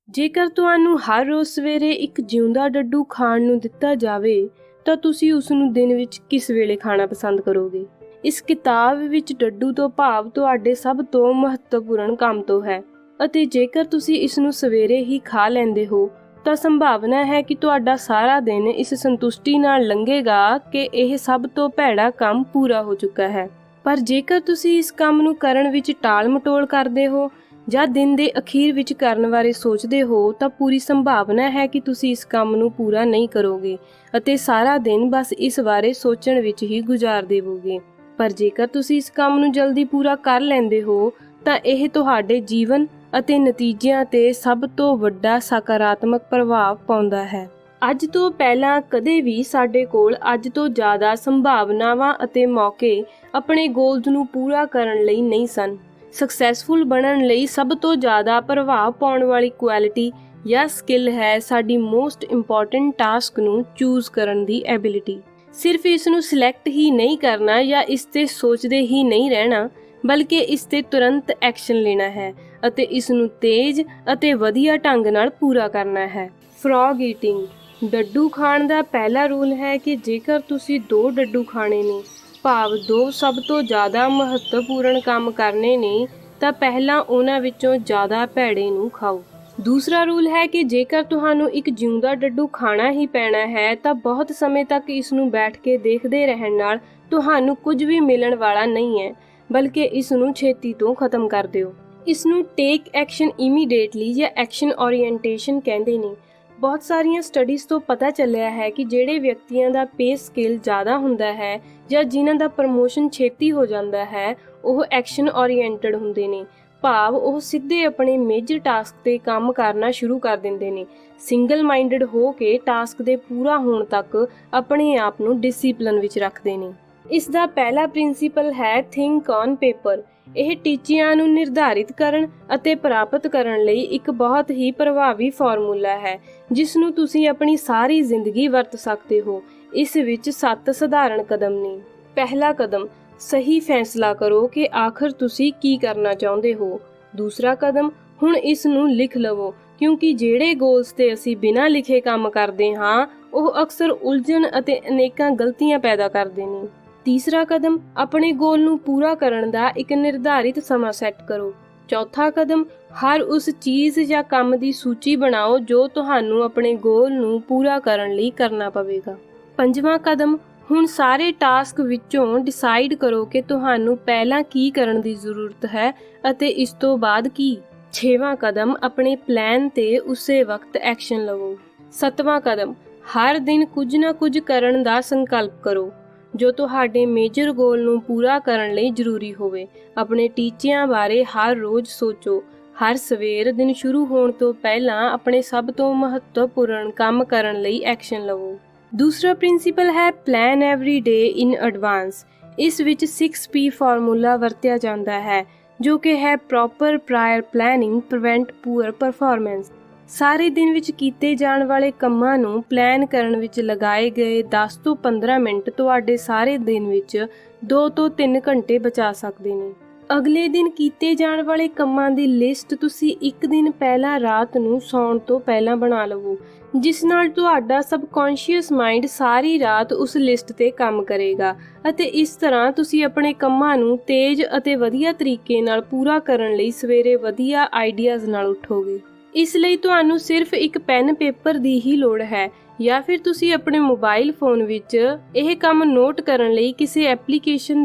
ਜੇਕਰ ਤੁਹਾਨੂੰ ਹਰ ਰੋਜ਼ ਸਵੇਰੇ ਇੱਕ ਜਿਉਂਦਾ ਡੱਡੂ ਖਾਣ ਨੂੰ ਦਿੱਤਾ ਜਾਵੇ ਤਾਂ ਤੁਸੀਂ ਉਸ ਨੂੰ ਦਿਨ ਵਿੱਚ ਕਿਸ ਵੇਲੇ ਖਾਣਾ ਪਸੰਦ ਕਰੋਗੇ? ਇਸ ਕਿਤਾਬ ਵਿੱਚ ਡੱਡੂ ਤੋਂ ਭਾਵ ਤੁਹਾਡੇ ਸਭ ਤੋਂ ਮਹੱਤਵਪੂਰਨ ਕੰਮ ਤੋਂ ਹੈ ਅਤੇ ਜੇਕਰ ਤੁਸੀਂ ਇਸ ਨੂੰ ਸਵੇਰੇ ਹੀ ਖਾ ਲੈਂਦੇ ਹੋ ਤਾਂ ਸੰਭਾਵਨਾ ਹੈ ਕਿ ਤੁਹਾਡਾ ਸਾਰਾ ਦਿਨ ਇਸ ਸੰਤੁਸ਼ਟੀ ਨਾਲ ਲੰਘੇਗਾ ਕਿ ਇਹ ਸਭ ਤੋਂ ਭੈੜਾ ਕੰਮ ਪੂਰਾ ਹੋ ਚੁੱਕਾ ਹੈ। ਪਰ ਜੇਕਰ ਤੁਸੀਂ ਇਸ ਕੰਮ ਨੂੰ ਕਰਨ ਵਿੱਚ ਟਾਲ ਮਟੋਲ ਕਰਦੇ ਹੋ ਜਾਂ ਦਿਨ ਦੇ ਅਖੀਰ ਵਿੱਚ ਕਰਨ ਬਾਰੇ ਸੋਚਦੇ ਹੋ ਤਾਂ ਪੂਰੀ ਸੰਭਾਵਨਾ ਹੈ ਕਿ ਤੁਸੀਂ ਇਸ ਕੰਮ ਨੂੰ ਪੂਰਾ ਨਹੀਂ ਕਰੋਗੇ ਅਤੇ ਸਾਰਾ ਦਿਨ ਬਸ ਇਸ ਬਾਰੇ ਸੋਚਣ ਵਿੱਚ ਹੀ ਗੁਜ਼ਾਰ ਦੇਵੋਗੇ। ਪਰ ਜੇਕਰ ਤੁਸੀਂ ਇਸ ਕੰਮ ਨੂੰ ਜਲਦੀ ਪੂਰਾ ਕਰ ਲੈਂਦੇ ਹੋ ਤਾਂ ਇਹ ਤੁਹਾਡੇ ਜੀਵਨ ਅਤੇ ਨਤੀਜਿਆਂ 'ਤੇ ਸਭ ਤੋਂ ਵੱਡਾ ਸਕਾਰਾਤਮਕ ਪ੍ਰਭਾਵ ਪਾਉਂਦਾ ਹੈ। ਅੱਜ ਤੋਂ ਪਹਿਲਾਂ ਕਦੇ ਵੀ ਸਾਡੇ ਕੋਲ ਅੱਜ ਤੋਂ ਜ਼ਿਆਦਾ ਸੰਭਾਵਨਾਵਾਂ ਅਤੇ ਮੌਕੇ ਆਪਣੇ ਗੋਲਜ਼ ਨੂੰ ਪੂਰਾ ਕਰਨ ਲਈ ਨਹੀਂ ਸਨ। ਸਕਸੈਸਫੁਲ ਬਣਨ ਲਈ ਸਭ ਤੋਂ ਜ਼ਿਆਦਾ ਪ੍ਰਭਾਵ ਪਾਉਣ ਵਾਲੀ ਕੁਆਲਿਟੀ ਜਾਂ ਸਕਿੱਲ ਹੈ ਸਾਡੀ ਮੋਸਟ ਇੰਪੋਰਟੈਂਟ ਟਾਸਕ ਨੂੰ ਚੂਜ਼ ਕਰਨ ਦੀ ਐਬਿਲਿਟੀ। ਸਿਰਫ ਇਸ ਨੂੰ ਸਿਲੈਕਟ ਹੀ ਨਹੀਂ ਕਰਨਾ ਜਾਂ ਇਸ 'ਤੇ ਸੋਚਦੇ ਹੀ ਨਹੀਂ ਰਹਿਣਾ, ਬਲਕਿ ਇਸ 'ਤੇ ਤੁਰੰਤ ਐਕਸ਼ਨ ਲੈਣਾ ਹੈ ਅਤੇ ਇਸ ਨੂੰ ਤੇਜ਼ ਅਤੇ ਵਧੀਆ ਢੰਗ ਨਾਲ ਪੂਰਾ ਕਰਨਾ ਹੈ। Frog eating. ਡੱਡੂ ਖਾਣ ਦਾ ਪਹਿਲਾ ਰੂਲ ਹੈ ਕਿ ਜੇਕਰ ਤੁਸੀਂ 2 ਡੱਡੂ ਖਾਣੇ ਨੇ, ਭਾਵ 2 ਸਭ ਤੋਂ ਜ਼ਿਆਦਾ ਮਹੱਤਵਪੂਰਨ ਕੰਮ ਕਰਨੇ ਨੇ, ਤਾਂ ਪਹਿਲਾਂ ਉਹਨਾਂ ਵਿੱਚੋਂ ਜ਼ਿਆਦਾ ਭੈੜੇ ਨੂੰ ਖਾਓ। ਦੂਸਰਾ ਰੂਲ ਹੈ ਕਿ ਜੇਕਰ ਤੁਹਾਨੂੰ ਇੱਕ ਜਿਉਂਦਾ ਡੱਡੂ ਖਾਣਾ ਹੀ ਪੈਣਾ ਹੈ ਤਾਂ ਬਹੁਤ ਸਮੇਂ ਤੱਕ ਇਸ ਨੂੰ ਬੈਠ ਕੇ ਦੇਖਦੇ ਰਹਿਣ ਨਾਲ ਤੁਹਾਨੂੰ ਕੁਝ ਵੀ ਮਿਲਣ ਵਾਲਾ ਨਹੀਂ ਹੈ, ਬਲਕਿ ਇਸ ਨੂੰ ਛੇਤੀ ਤੋਂ ਖਤਮ ਕਰ ਦਿਓ। ਇਸ ਨੂੰ ਟੇਕ ਐਕਸ਼ਨ ਇਮੀਡੀਏਟਲੀ ਜਾਂ ਐਕਸ਼ਨ ਓਰੀਐਂਟੇਸ਼ਨ ਕਹਿੰਦੇ ਨੇ। ਬਹੁਤ ਸਾਰੀਆਂ ਸਟੱਡੀਜ਼ ਤੋਂ ਪਤਾ ਚੱਲਿਆ ਹੈ ਕਿ ਜਿਹੜੇ ਵਿਅਕਤੀਆਂ ਦਾ ਪੇ ਸਕੇਲ ਜ਼ਿਆਦਾ ਹੁੰਦਾ ਹੈ ਜਾਂ ਜਿਨ੍ਹਾਂ ਦਾ ਪ੍ਰਮੋਸ਼ਨ ਛੇਤੀ ਹੋ ਜਾਂਦਾ ਹੈ ਉਹ ਐਕਸ਼ਨ ਓਰੀਐਂਟਡ ਹੁੰਦੇ ਨੇ, ਭਾਵ ਉਹ ਸਿੱਧੇ ਆਪਣੇ ਮੇਜਰ ਟਾਸਕ 'ਤੇ ਕੰਮ ਕਰਨਾ ਸ਼ੁਰੂ ਕਰ ਦਿੰਦੇ ਨੇ। ਸਿੰਗਲ ਮਾਈਂਡਡ ਹੋ ਕੇ ਟਾਸਕ ਦੇ ਪੂਰਾ ਹੋਣ ਤੱਕ ਆਪਣੇ ਆਪ ਨੂੰ ਡਿਸਿਪਲਿਨ ਵਿੱਚ ਰੱਖਦੇ ਨੇ। ਇਸ ਦਾ ਪਹਿਲਾ ਪ੍ਰਿੰਸੀਪਲ ਹੈ ਥਿੰਕ ਔਨ ਪੇਪਰ। ਇਹ ਟੀਚਿਆਂ ਨੂੰ ਨਿਰਧਾਰਿਤ ਕਰਨ ਅਤੇ ਪ੍ਰਾਪਤ ਕਰਨ ਲਈ ਇੱਕ ਬਹੁਤ ਹੀ ਪ੍ਰਭਾਵੀ ਫਾਰਮੂਲਾ ਹੈ ਜਿਸ ਨੂੰ ਤੁਸੀਂ ਆਪਣੀ ਸਾਰੀ ਜ਼ਿੰਦਗੀ ਵਰਤ ਸਕਦੇ ਹੋ। ਇਸ ਵਿੱਚ 7 ਸਧਾਰਨ ਕਦਮ ਨੇ। ਪਹਿਲਾ ਕਦਮ, ਸਹੀ ਫੈਸਲਾ ਕਰੋ ਕਿ ਆਖਰ ਤੁਸੀਂ ਕੀ ਕਰਨਾ ਚਾਹੁੰਦੇ ਹੋ। ਦੂਸਰਾ ਕਦਮ, ਹੁਣ ਇਸ ਨੂੰ ਲਿਖ ਲਵੋ ਕਿਉਂਕਿ ਜਿਹੜੇ ਗੋਲਸ 'ਤੇ ਅਸੀਂ ਬਿਨਾਂ ਲਿਖੇ ਕੰਮ ਕਰਦੇ ਹਾਂ ਉਹ ਅਕਸਰ ਉਲਝਣ ਅਤੇ ਅਨੇਕਾਂ ਗਲਤੀਆਂ ਪੈਦਾ ਕਰਦੇ ਨੇ। ਤੀਸਰਾ ਕਦਮ, ਆਪਣੇ ਗੋਲ ਨੂੰ ਪੂਰਾ ਕਰਨ ਦਾ ਇੱਕ ਨਿਰਧਾਰਿਤ ਸਮਾਂ ਸੈੱਟ ਕਰੋ। ਚੌਥਾ ਕਦਮ, ਹਰ ਉਸ ਚੀਜ਼ ਜਾਂ ਕੰਮ ਦੀ ਸੂਚੀ ਬਣਾਓ ਜੋ ਤੁਹਾਨੂੰ ਆਪਣੇ ਗੋਲ ਨੂੰ ਪੂਰਾ ਕਰਨ ਲਈ ਕਰਨਾ ਪਵੇਗਾ। ਪੰਜਵਾਂ ਕਦਮ, ਹੁਣ ਸਾਰੇ ਟਾਸਕ ਵਿੱਚੋਂ ਡਿਸਾਈਡ ਕਰੋ ਕਿ ਤੁਹਾਨੂੰ ਪਹਿਲਾਂ ਕੀ ਕਰਨ ਦੀ ਜ਼ਰੂਰਤ ਹੈ ਅਤੇ ਇਸ ਤੋਂ ਬਾਅਦ ਕੀ। ਛੇਵਾਂ ਕਦਮ, ਆਪਣੇ ਪਲਾਨ 'ਤੇ ਉਸੇ ਵਕਤ ਐਕਸ਼ਨ ਲਵੋ। ਸੱਤਵਾਂ ਕਦਮ, ਹਰ ਦਿਨ ਕੁਝ ਨਾ ਕੁਝ ਕਰਨ ਦਾ ਸੰਕਲਪ ਕਰੋ ਜੋ ਤੁਹਾਡੇ ਮੇਜਰ ਗੋਲ ਨੂੰ ਪੂਰਾ ਕਰਨ ਲਈ ਜ਼ਰੂਰੀ ਹੋਵੇ। ਆਪਣੇ ਟੀਚਿਆਂ ਬਾਰੇ ਹਰ ਰੋਜ਼ ਸੋਚੋ। ਹਰ ਸਵੇਰ ਦਿਨ ਸ਼ੁਰੂ ਹੋਣ ਤੋਂ ਪਹਿਲਾਂ ਆਪਣੇ ਸਭ ਤੋਂ ਮਹੱਤਵਪੂਰਨ ਕੰਮ ਕਰਨ ਲਈ ਐਕਸ਼ਨ ਲਵੋ। ਦੂਸਰਾ ਪ੍ਰਿੰਸੀਪਲ ਹੈ plan every day in advance. ਇਸ ਵਿੱਚ 6P ਫਾਰਮੂਲਾ ਵਰਤਿਆ ਜਾਂਦਾ ਹੈ ਜੋ ਕਿ ਹੈ proper prior planning prevent poor performance. ਸਾਰੇ ਦਿਨ ਵਿੱਚ ਕੀਤੇ ਜਾਣ ਵਾਲੇ ਕੰਮਾਂ ਨੂੰ ਪਲਾਨ ਕਰਨ ਵਿੱਚ ਲਗਾਏ ਗਏ 10 ਤੋਂ 15 ਮਿੰਟ ਤੁਹਾਡੇ ਸਾਰੇ ਦਿਨ ਵਿੱਚ 2 ਤੋਂ 3 ਘੰਟੇ ਬਚਾ ਸਕਦੇ ਨੇ। ਅਗਲੇ ਦਿਨ ਕੀਤੇ ਜਾਣ ਵਾਲੇ ਕੰਮਾਂ ਦੀ ਲਿਸਟ ਤੁਸੀਂ ਇੱਕ ਦਿਨ ਪਹਿਲਾਂ ਰਾਤ ਨੂੰ ਸੌਣ ਤੋਂ ਪਹਿਲਾਂ ਬਣਾ ਲਵੋ, ਜਿਸ ਨਾਲ ਤੁਹਾਡਾ ਸਬਕੌਂਸ਼ੀਅਸ ਮਾਈਂਡ ਸਾਰੀ ਰਾਤ ਉਸ ਲਿਸਟ 'ਤੇ ਕੰਮ ਕਰੇਗਾ ਅਤੇ ਇਸ ਤਰ੍ਹਾਂ ਤੁਸੀਂ ਆਪਣੇ ਕੰਮਾਂ ਨੂੰ ਤੇਜ਼ ਅਤੇ ਵਧੀਆ ਤਰੀਕੇ ਨਾਲ ਪੂਰਾ ਕਰਨ ਲਈ ਸਵੇਰੇ ਵਧੀਆ ਆਈਡੀਆਜ਼ ਨਾਲ ਉੱਠੋਗੇ। ਇਸ ਲਈ ਤੁਹਾਨੂੰ ਸਿਰਫ ਇੱਕ ਪੈਨ ਪੇਪਰ ਦੀ ਹੀ ਲੋੜ ਹੈ ਜਾਂ ਫਿਰ ਤੁਸੀਂ ਆਪਣੇ ਮੋਬਾਈਲ ਫੋਨ ਵਿੱਚ ਇਹ ਕੰਮ ਨੋਟ ਕਰਨ ਲਈ ਕਿਸੇ ਐਪਲੀਕੇਸ਼ਨ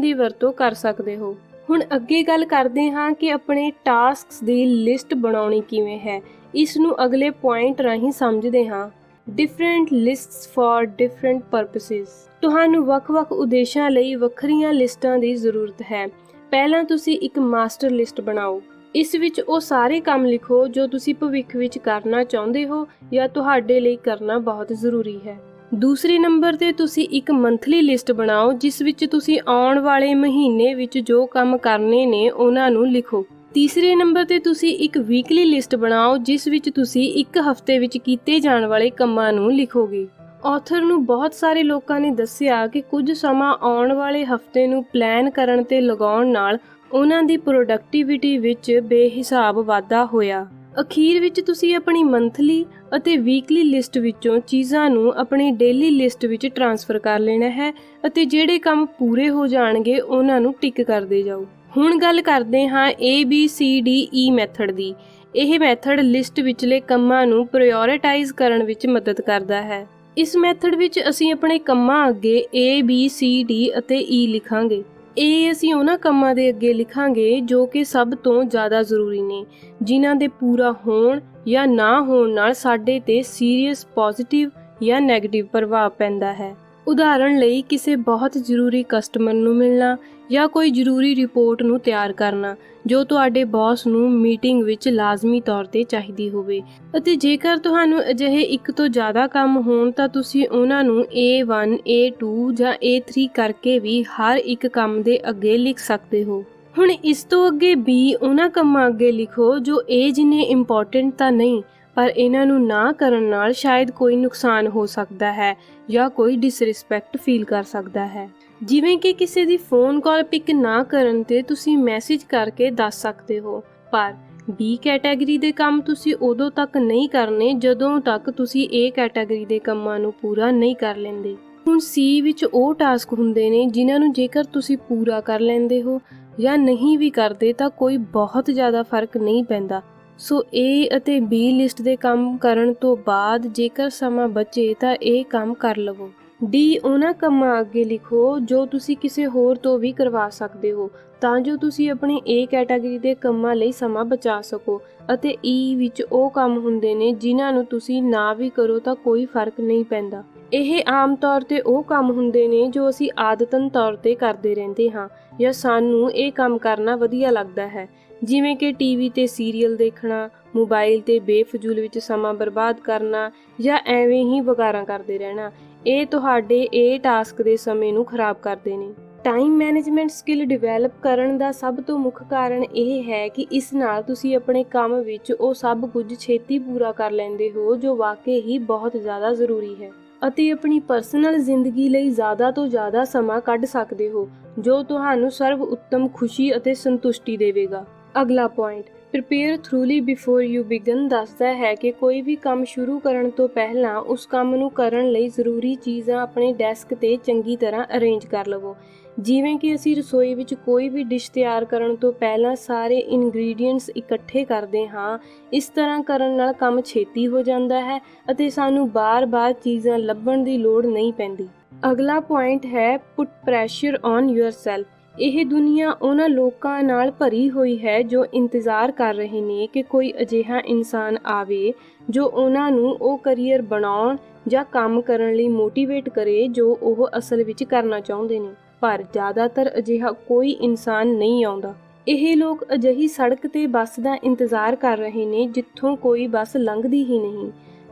ਦੀ ਵਰਤੋਂ ਕਰ ਸਕਦੇ ਹੋ। ਹੁਣ ਅੱਗੇ ਗੱਲ ਕਰਦੇ ਹਾਂ ਕਿ ਆਪਣੇ ਟਾਸਕਸ ਦੀ ਲਿਸਟ ਬਣਾਉਣੀ ਕਿਵੇਂ ਹੈ। ਇਸ ਨੂੰ ਅਗਲੇ ਪੁਆਇੰਟ ਰਾਹੀਂ ਸਮਝਦੇ ਹਾਂ। Different lists for different purposes. ਤੁਹਾਨੂੰ ਵੱਖ-ਵੱਖ ਉਦੇਸ਼ਾਂ ਲਈ ਵੱਖਰੀਆਂ ਲਿਸਟਾਂ ਦੀ ਜ਼ਰੂਰਤ ਹੈ। ਪਹਿਲਾਂ ਤੁਸੀਂ ਇੱਕ ਮਾਸਟਰ ਲਿਸਟ ਬਣਾਓ। ਇਸ ਵਿੱਚ ਉਹ ਸਾਰੇ ਕੰਮ ਲਿਖੋ ਜੋ ਤੁਸੀਂ ਭਵਿੱਖ ਵਿੱਚ ਕਰਨਾ ਚਾਹੁੰਦੇ ਹੋ ਜਾਂ ਤੁਹਾਡੇ ਲਈ ਕਰਨਾ ਬਹੁਤ ਜ਼ਰੂਰੀ ਹੈ। ਦੂਸਰੇ ਨੰਬਰ 'ਤੇ ਤੁਸੀਂ ਇੱਕ ਮੰਥਲੀ ਲਿਸਟ ਬਣਾਓ ਜਿਸ ਵਿੱਚ ਤੁਸੀਂ ਆਉਣ ਵਾਲੇ ਮਹੀਨੇ ਵਿੱਚ ਜੋ ਕੰਮ ਕਰਨੇ ਨੇ ਉਹਨਾਂ ਨੂੰ ਲਿਖੋ। ਤੀਸਰੇ ਨੰਬਰ 'ਤੇ ਤੁਸੀਂ ਇੱਕ ਵੀਕਲੀ ਲਿਸਟ ਬਣਾਓ ਜਿਸ ਵਿੱਚ ਤੁਸੀਂ ਇੱਕ ਹਫ਼ਤੇ ਵਿੱਚ ਕੀਤੇ ਜਾਣ ਵਾਲੇ ਕੰਮਾਂ ਨੂੰ ਲਿਖੋਗੇ। ਆਥਰ ਨੂੰ ਬਹੁਤ ਸਾਰੇ ਲੋਕਾਂ ਨੇ ਦੱਸਿਆ ਕਿ ਕੁਝ ਸਮਾਂ ਆਉਣ ਵਾਲੇ ਹਫ਼ਤੇ ਨੂੰ ਪਲਾਨ ਕਰਨ 'ਤੇ ਲਗਾਉਣ ਨਾਲ ਉਹਨਾਂ ਦੀ ਪ੍ਰੋਡਕਟਿਵਿਟੀ ਵਿੱਚ ਬੇਹਿਸਾਬ ਵਾਧਾ ਹੋਇਆ। ਅਖੀਰ ਵਿੱਚ ਤੁਸੀਂ ਆਪਣੀ ਮੰਥਲੀ ਅਤੇ ਵੀਕਲੀ ਲਿਸਟ ਵਿੱਚੋਂ ਚੀਜ਼ਾਂ ਨੂੰ ਆਪਣੀ ਡੇਲੀ ਲਿਸਟ ਵਿੱਚ ਟ੍ਰਾਂਸਫਰ ਕਰ ਲੈਣਾ ਹੈ ਅਤੇ ਜਿਹੜੇ ਕੰਮ ਪੂਰੇ ਹੋ ਜਾਣਗੇ ਉਹਨਾਂ ਨੂੰ ਟਿਕ ਕਰਦੇ ਜਾਓ। ਹੁਣ ਗੱਲ ਕਰਦੇ ਹਾਂ ABCDE ਮੈਥਡ ਦੀ। ਇਹ ਮੈਥਡ ਲਿਸਟ ਵਿਚਲੇ ਕੰਮਾਂ ਨੂੰ ਪ੍ਰਾਇਓਰਟਾਈਜ਼ ਕਰਨ ਵਿੱਚ ਮਦਦ ਕਰਦਾ ਹੈ। ਇਸ ਮੈਥਡ ਵਿੱਚ ਅਸੀਂ ਆਪਣੇ ਕੰਮਾਂ ਅੱਗੇ A, B, C, D ਅਤੇ E ਲਿਖਾਂਗੇ। ਇਹ ਅਸੀਂ ਉਹਨਾਂ ਕੰਮਾਂ ਦੇ ਅੱਗੇ ਲਿਖਾਂਗੇ ਜੋ ਕਿ ਸਭ ਤੋਂ ਜ਼ਿਆਦਾ ਜ਼ਰੂਰੀ ਨੇ, ਜਿਨ੍ਹਾਂ ਦੇ ਪੂਰਾ ਹੋਣ ਜਾਂ ਨਾ ਹੋਣ ਨਾਲ ਸਾਡੇ ਤੇ ਸੀਰੀਅਸ ਪੋਜ਼ਿਟਿਵ ਜਾਂ ਨੈਗੇਟਿਵ ਪ੍ਰਭਾਵ ਪੈਂਦਾ ਹੈ। ਉਦਾਹਰਣ ਲਈ ਕਿਸੇ ਬਹੁਤ ਜ਼ਰੂਰੀ ਕਸਟਮਰ ਨੂੰ ਮਿਲਣਾ ਜਾਂ ਕੋਈ ਜ਼ਰੂਰੀ ਰਿਪੋਰਟ ਨੂੰ ਤਿਆਰ ਕਰਨਾ ਜੋ ਤੁਹਾਡੇ ਬੌਸ ਨੂੰ ਮੀਟਿੰਗ ਵਿੱਚ ਲਾਜ਼ਮੀ ਤੌਰ ਤੇ ਚਾਹੀਦੀ ਹੋਵੇ। ਅਤੇ ਜੇਕਰ ਤੁਹਾਨੂੰ ਅਜਿਹੇ ਇੱਕ ਤੋਂ ਜ਼ਿਆਦਾ ਕੰਮ ਹੋਣ ਤਾਂ ਤੁਸੀਂ ਉਹਨਾਂ ਨੂੰ A1, A2 ਜਾਂ A3 ਕਰਕੇ ਵੀ ਹਰ ਇੱਕ ਕੰਮ ਦੇ ਅੱਗੇ ਲਿਖ ਸਕਦੇ ਹੋ। ਹੁਣ ਇਸ ਤੋਂ ਅੱਗੇ B ਉਹਨਾਂ ਕੰਮਾਂ ਅੱਗੇ ਲਿਖੋ ਜੋ A ਜਿੰਨੇ ਇੰਪੋਰਟੈਂਟ ਤਾਂ ਨਹੀਂ, ਪਰ ਇਹਨਾਂ ਨੂੰ ਨਾ ਕਰਨ ਨਾਲ ਸ਼ਾਇਦ ਕੋਈ ਨੁਕਸਾਨ ਹੋ ਸਕਦਾ ਹੈ ਜਾਂ ਕੋਈ ਡਿਸਰਿਸਪੈਕਟ ਫੀਲ ਕਰ ਸਕਦਾ ਹੈ। ਜਿਵੇਂ ਕਿ ਕਿਸੇ ਦੀ ਫੋਨ ਕਾਲ ਪਿਕ ਨਾ ਕਰਨ ਤੇ ਤੁਸੀਂ ਮੈਸੇਜ ਕਰਕੇ ਦੱਸ ਸਕਦੇ ਹੋ, ਪਰ B ਕੈਟਾਗਰੀ ਦੇ ਕੰਮ ਤੁਸੀਂ ਉਦੋਂ ਤੱਕ ਨਹੀਂ ਕਰਨੇ ਜਦੋਂ ਤੱਕ ਤੁਸੀਂ A ਕੈਟਾਗਰੀ ਦੇ ਕੰਮਾਂ ਨੂੰ ਪੂਰਾ ਨਹੀਂ ਕਰ ਲੈਂਦੇ। ਹੁਣ C ਵਿੱਚ ਉਹ ਟਾਸਕ ਹੁੰਦੇ ਨੇ ਜਿਨ੍ਹਾਂ ਨੂੰ ਜੇਕਰ ਤੁਸੀਂ ਪੂਰਾ ਕਰ ਲੈਂਦੇ ਹੋ ਜਾਂ ਨਹੀਂ ਵੀ ਕਰਦੇ ਤਾਂ ਕੋਈ ਬਹੁਤ ਜ਼ਿਆਦਾ ਫਰਕ ਨਹੀਂ ਪੈਂਦਾ। ਸੋ A ਅਤੇ B ਲਿਸਟ ਦੇ ਕੰਮ ਕਰਨ ਤੋਂ ਬਾਅਦ ਜੇਕਰ ਸਮਾਂ ਬਚੇ ਤਾਂ ਇਹ ਕੰਮ ਕਰ ਲਵੋ। D ਉਹਨਾਂ ਕੰਮਾਂ ਅੱਗੇ ਲਿਖੋ ਜੋ ਤੁਸੀਂ ਕਿਸੇ ਹੋਰ ਤੋਂ ਵੀ ਕਰਵਾ ਸਕਦੇ ਹੋ ਤਾਂ ਜੋ ਤੁਸੀਂ ਆਪਣੀ A ਕੈਟਾਗਰੀ ਦੇ ਕੰਮਾਂ ਲਈ ਸਮਾਂ ਬਚਾ ਸਕੋ। ਅਤੇ E ਵਿੱਚ ਉਹ ਕੰਮ ਹੁੰਦੇ ਨੇ ਜਿਨ੍ਹਾਂ ਨੂੰ ਤੁਸੀਂ ਨਾ ਵੀ ਕਰੋ ਤਾਂ ਕੋਈ ਫਰਕ ਨਹੀਂ ਪੈਂਦਾ। ਇਹ ਆਮ ਤੌਰ ਤੇ ਉਹ ਕੰਮ ਹੁੰਦੇ ਨੇ ਜੋ ਅਸੀਂ ਆਦਤਨ ਤੌਰ ਤੇ ਕਰਦੇ ਰਹਿੰਦੇ ਹਾਂ ਜਾਂ ਸਾਨੂੰ ਇਹ ਕੰਮ ਕਰਨਾ ਵਧੀਆ ਲੱਗਦਾ ਹੈ, ਜਿਵੇਂ ਕਿ TV ਤੇ ਸੀਰੀਅਲ ਦੇਖਣਾ, ਮੋਬਾਈਲ ਤੇ ਬੇਫਜ਼ੂਲ ਵਿੱਚ ਸਮਾਂ ਬਰਬਾਦ ਕਰਨਾ ਜਾਂ ਐਵੇਂ ਹੀ ਵਗਾਰਾਂ ਕਰਦੇ ਰਹਿਣਾ। ਇਹ ਤੁਹਾਡੇ ਇਹ ਟਾਸਕ ਦੇ ਸਮੇਂ ਨੂੰ ਖਰਾਬ ਕਰਦੇ ਨੇ। ਟਾਈਮ ਮੈਨੇਜਮੈਂਟ ਸਕਿੱਲ ਡਿਵੈਲਪ ਕਰਨ ਦਾ ਸਭ ਤੋਂ ਮੁੱਖ ਕਾਰਨ ਇਹ ਹੈ ਕਿ ਇਸ ਨਾਲ ਤੁਸੀਂ ਆਪਣੇ ਕੰਮ ਵਿੱਚ ਉਹ ਸਭ ਕੁਝ ਛੇਤੀ ਪੂਰਾ ਕਰ ਲੈਂਦੇ ਹੋ ਜੋ ਵਾਕਈ ਹੀ ਬਹੁਤ ਜ਼ਿਆਦਾ ਜ਼ਰੂਰੀ ਹੈ ਅਤੇ ਆਪਣੀ ਪਰਸਨਲ ਜ਼ਿੰਦਗੀ ਲਈ ਜ਼ਿਆਦਾ ਤੋਂ ਜ਼ਿਆਦਾ ਸਮਾਂ ਕੱਢ ਸਕਦੇ ਹੋ ਜੋ ਤੁਹਾਨੂੰ ਸਰਵ ਉੱਤਮ ਖੁਸ਼ੀ ਅਤੇ ਸੰਤੁਸ਼ਟੀ ਦੇਵੇਗਾ। ਅਗਲਾ point, prepare thoroughly before you begin ਦੱਸਦਾ ਹੈ ਕਿ ਕੋਈ ਵੀ ਕੰਮ ਸ਼ੁਰੂ ਕਰਨ ਤੋਂ ਪਹਿਲਾਂ ਉਸ ਕੰਮ ਨੂੰ ਕਰਨ ਲਈ ਜ਼ਰੂਰੀ ਚੀਜ਼ਾਂ ਆਪਣੇ ਡੈਸਕ ਤੇ ਚੰਗੀ ਤਰ੍ਹਾਂ ਅਰੇਂਜ ਕਰ ਲਵੋ। ਜਿਵੇਂ ਕਿ ਅਸੀਂ ਰਸੋਈ ਵਿੱਚ ਕੋਈ ਵੀ ਡਿਸ਼ ਤਿਆਰ ਕਰਨ ਤੋਂ ਪਹਿਲਾਂ ਸਾਰੇ ਇਨਗਰੀਡੀਐਂਟਸ ਇਕੱਠੇ ਕਰਦੇ ਹਾਂ, ਇਸ ਤਰ੍ਹਾਂ ਕਰਨ ਨਾਲ ਕੰਮ ਛੇਤੀ ਹੋ ਜਾਂਦਾ ਹੈ ਅਤੇ ਸਾਨੂੰ ਬਾਰ-ਬਾਰ ਚੀਜ਼ਾਂ ਲੱਭਣ ਦੀ ਲੋੜ ਨਹੀਂ ਪੈਂਦੀ। ਅਗਲਾ ਪੁਆਇੰਟ ਹੈ ਪੁੱਟ ਪ੍ਰੈਸ਼ਰ ਔਨ ਯੂਅਰਸੈਲਫ। ਇਹ ਦੁਨੀਆ ਉਹਨਾਂ ਲੋਕਾਂ ਨਾਲ ਭਰੀ ਹੋਈ ਹੈ ਜੋ ਇੰਤਜ਼ਾਰ ਕਰ ਰਹੇ ਨੇ ਕਿ ਕੋਈ ਅਜਿਹਾ ਇਨਸਾਨ ਆਵੇ ਜੋ ਉਹਨਾਂ ਨੂੰ ਉਹ ਕਰੀਅਰ ਬਣਾਉਣ ਜਾਂ ਕੰਮ ਕਰਨ ਲਈ ਮੋਟੀਵੇਟ ਕਰੇ ਜੋ ਉਹ ਅਸਲ ਵਿੱਚ ਕਰਨਾ ਚਾਹੁੰਦੇ ਨੇ, ਪਰ ਜ਼ਿਆਦਾਤਰ ਅਜਿਹਾ ਕੋਈ ਇਨਸਾਨ ਨਹੀਂ ਆਉਂਦਾ। ਇਹ ਲੋਕ ਅਜਿਹੀ ਸੜਕ ਤੇ ਬੱਸ ਦਾ ਇੰਤਜ਼ਾਰ ਕਰ ਰਹੇ ਨੇ ਜਿੱਥੋਂ ਕੋਈ ਬੱਸ ਲੰਘਦੀ ਹੀ ਨਹੀਂ।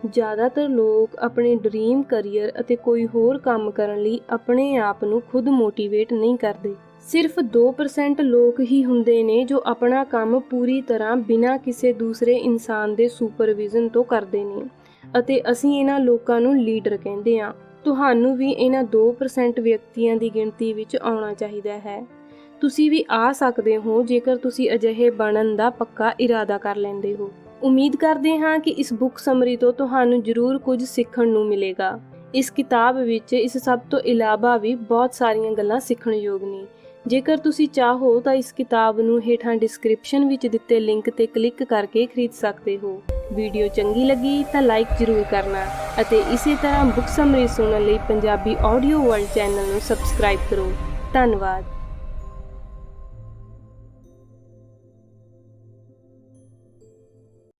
ਜ਼ਿਆਦਾਤਰ ਲੋਕ ਆਪਣੇ ਡ੍ਰੀਮ ਕਰੀਅਰ ਅਤੇ ਕੋਈ ਹੋਰ ਕੰਮ ਕਰਨ ਲਈ ਆਪਣੇ ਆਪ ਨੂੰ ਖੁਦ ਮੋਟੀਵੇਟ ਨਹੀਂ ਕਰਦੇ। ਸਿਰਫ 2% ਲੋਕ ਹੀ ਹੁੰਦੇ ਨੇ ਜੋ ਆਪਣਾ ਕੰਮ ਪੂਰੀ ਤਰ੍ਹਾਂ ਬਿਨਾਂ ਕਿਸੇ ਦੂਸਰੇ ਇਨਸਾਨ ਦੇ ਸੁਪਰਵਿਜ਼ਨ ਤੋਂ ਕਰਦੇ ਨੇ ਅਤੇ ਅਸੀਂ ਇਹਨਾਂ ਲੋਕਾਂ ਨੂੰ ਲੀਡਰ ਕਹਿੰਦੇ ਹਾਂ। ਤੁਹਾਨੂੰ ਵੀ ਇਹਨਾਂ 2% ਵਿਅਕਤੀਆਂ ਦੀ ਗਿਣਤੀ ਵਿੱਚ ਆਉਣਾ ਚਾਹੀਦਾ ਹੈ। ਤੁਸੀਂ ਵੀ ਆ ਸਕਦੇ ਹੋ ਜੇਕਰ ਤੁਸੀਂ ਅਜਿਹੇ ਬਣਨ ਦਾ ਪੱਕਾ ਇਰਾਦਾ ਕਰ ਲੈਂਦੇ ਹੋ। ਉਮੀਦ ਕਰਦੇ ਹਾਂ ਕਿ ਇਸ ਬੁੱਕ ਸਮਰੀ ਤੋਂ ਤੁਹਾਨੂੰ ਜ਼ਰੂਰ ਕੁਝ ਸਿੱਖਣ ਨੂੰ ਮਿਲੇਗਾ। ਇਸ ਕਿਤਾਬ ਵਿੱਚ ਇਸ ਸਭ ਤੋਂ ਇਲਾਵਾ ਵੀ ਬਹੁਤ ਸਾਰੀਆਂ ਗੱਲਾਂ ਸਿੱਖਣਯੋਗ ਨੇ। ਜੇਕਰ ਤੁਸੀਂ ਚਾਹੋ ਤਾਂ ਇਸ ਕਿਤਾਬ ਨੂੰ ਹੇਠਾਂ ਡਿਸਕ੍ਰਿਪਸ਼ਨ ਵਿੱਚ ਦਿੱਤੇ ਲਿੰਕ ਤੇ ਕਲਿੱਕ ਕਰਕੇ ਖਰੀਦ ਸਕਦੇ ਹੋ। ਵੀਡੀਓ ਚੰਗੀ ਲੱਗੀ ਤਾਂ ਲਾਈਕ ਜ਼ਰੂਰ ਕਰਨਾ ਅਤੇ ਇਸੇ ਤਰ੍ਹਾਂ ਬੁੱਕ ਸਮਰੀ ਸੁਣਨ ਲਈ ਪੰਜਾਬੀ ਆਡੀਓ ਵਰਲਡ ਚੈਨਲ ਨੂੰ ਸਬਸਕ੍ਰਾਈਬ ਕਰੋ। ਧੰਨਵਾਦ।